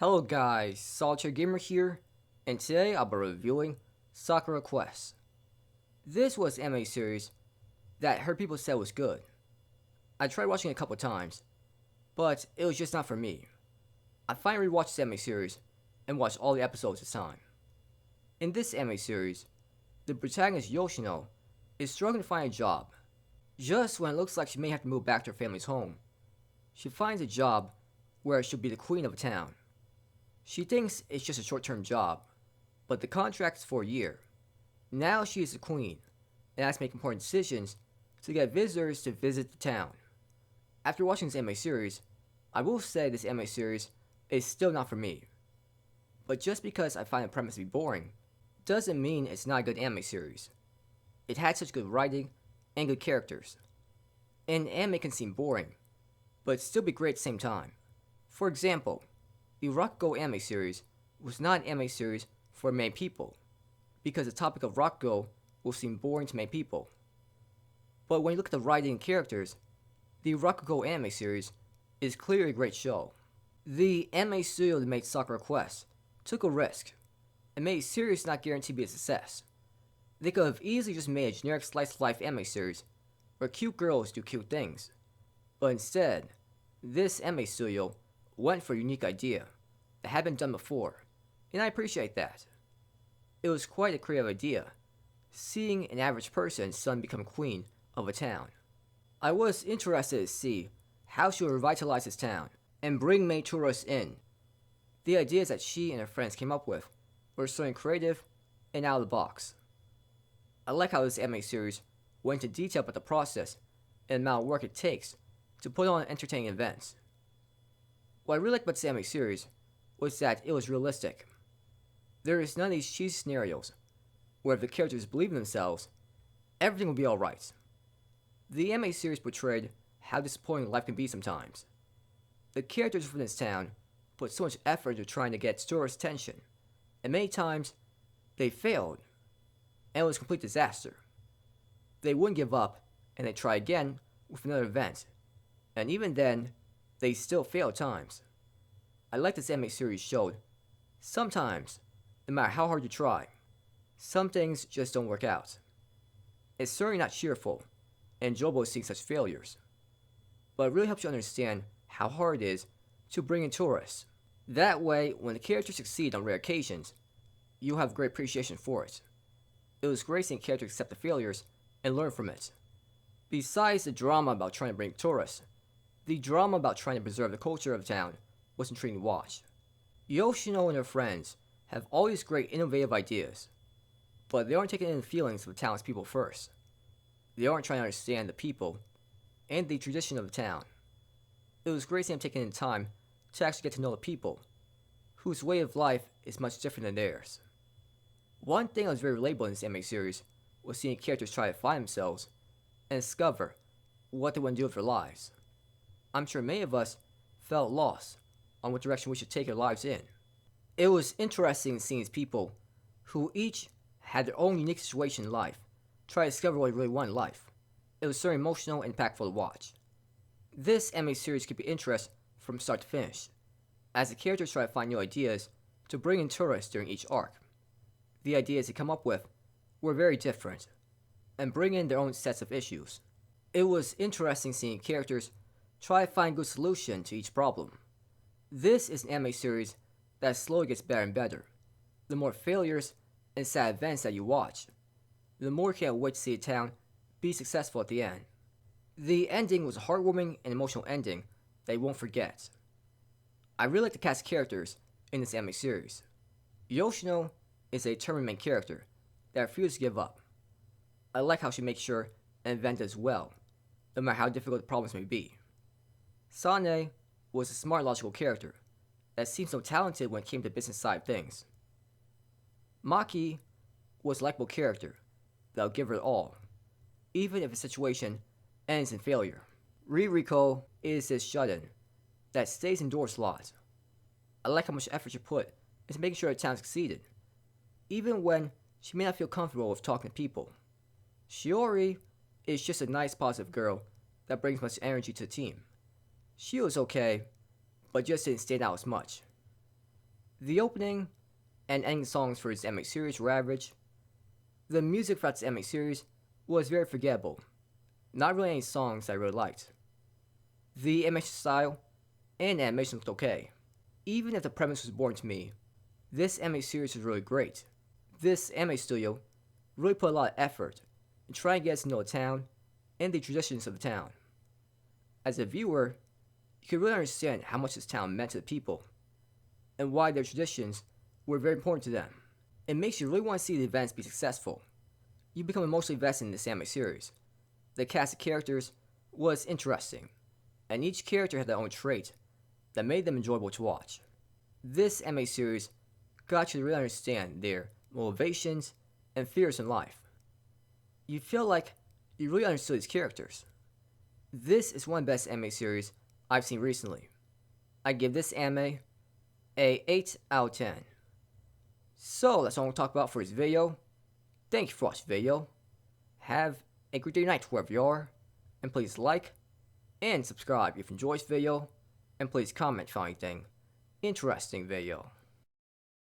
Hello guys, Solitaire Gamer here, and today I'll be reviewing Sakura Quest. This was an anime series that I heard people say was good. I tried watching it a couple times, but it was just not for me. I finally rewatched this anime series and watched all the episodes this time. In this anime series, the protagonist Yoshino is struggling to find a job. Just when it looks like she may have to move back to her family's home, she finds a job where she'll be the queen of a town. She thinks it's just a short-term job, but the contract is for a year. Now she is the queen, and has to make important decisions to get visitors to visit the town. After watching this anime series, I will say this anime series is still not for me. But just because I find the premise to be boring, doesn't mean it's not a good anime series. It had such good writing and good characters. An anime can seem boring, but still be great at the same time. For example, the Rakugo anime series was not an anime series for many people, because the topic of Rakugo will seem boring to many people. But when you look at the writing and characters, the Rakugo anime series is clearly a great show. The anime studio that made Sakura Quest took a risk, and made a series not guaranteed to be a success. They could have easily just made a generic slice-of-life anime series where cute girls do cute things, but instead, this anime studio went for a unique idea that had been done before, and I appreciate that. It was quite a creative idea, seeing an average person's son become queen of a town. I was interested to see how she would revitalize this town and bring many tourists in. The ideas that she and her friends came up with were something creative and out of the box. I like how this anime series went into detail about the process and the amount of work it takes to put on entertaining events. What I really liked about this anime series was that it was realistic. There is none of these cheesy scenarios where if the characters believe in themselves, everything will be alright. The anime series portrayed how disappointing life can be sometimes. The characters from this town put so much effort into trying to get tourist attention, and many times they failed, and it was a complete disaster. They wouldn't give up, and they try again with another event, and even then, they still fail at times. I like this anime series showed sometimes, no matter how hard you try, some things just don't work out. It's certainly not cheerful and enjoyable seeing such failures, but it really helps you understand how hard it is to bring in tourists. That way, when the characters succeed on rare occasions, you'll have great appreciation for it. It was great seeing characters accept the failures and learn from it. Besides the drama about trying to bring tourists, the drama about trying to preserve the culture of the town was intriguing to watch. Yoshino and her friends have all these great innovative ideas, but they aren't taking in the feelings of the town's people first. They aren't trying to understand the people and the tradition of the town. It was great seeing them taking the time to actually get to know the people, whose way of life is much different than theirs. One thing that was very relatable in this anime series was seeing characters try to find themselves and discover what they want to do with their lives. I'm sure many of us felt lost on what direction we should take our lives in. It was interesting seeing these people, who each had their own unique situation in life, try to discover what they really want in life. It was very emotional and impactful to watch. This anime series could be interesting from start to finish, as the characters try to find new ideas to bring in tourists during each arc. The ideas they come up with were very different, and bring in their own sets of issues. It was interesting seeing characters try to find a good solution to each problem. This is an anime series that slowly gets better and better. The more failures and sad events that you watch, the more you can't wait to see a town be successful at the end. The ending was a heartwarming and emotional ending that you won't forget. I really like the cast of characters in this anime series. Yoshino is a determined main character that refuses to give up. I like how she makes sure an event does well, no matter how difficult the problems may be. Sane was a smart, logical character that seemed so talented when it came to the business side of things. Maki was a likable character that will give her it all, even if the situation ends in failure. Ririko is this shut-in that stays indoors a lot. I like how much effort she put into making sure the town succeeded, even when she may not feel comfortable with talking to people. Shiori is just a nice, positive girl that brings much energy to the team. She was okay, but just didn't stand out as much. The opening and ending songs for its anime series were average. The music for its anime series was very forgettable. Not really any songs I really liked. The animation style and animation looked okay. Even if the premise was boring to me, this anime series was really great. This anime studio really put a lot of effort in trying to get us to know the town and the traditions of the town. As a viewer, you could really understand how much this town meant to the people and why their traditions were very important to them. It makes you really want to see the events be successful. You become emotionally invested in this anime series. The cast of characters was interesting, and each character had their own trait that made them enjoyable to watch. This anime series got you to really understand their motivations and fears in life. You feel like you really understood these characters. This is one of the best anime series I've seen recently. I give this anime a 8 out of 10. So that's all I'm going to talk about for this video. Thank you for watching the video. Have a great day night wherever you are. And please like and subscribe if you enjoyed this video. And please comment if you found anything interesting video.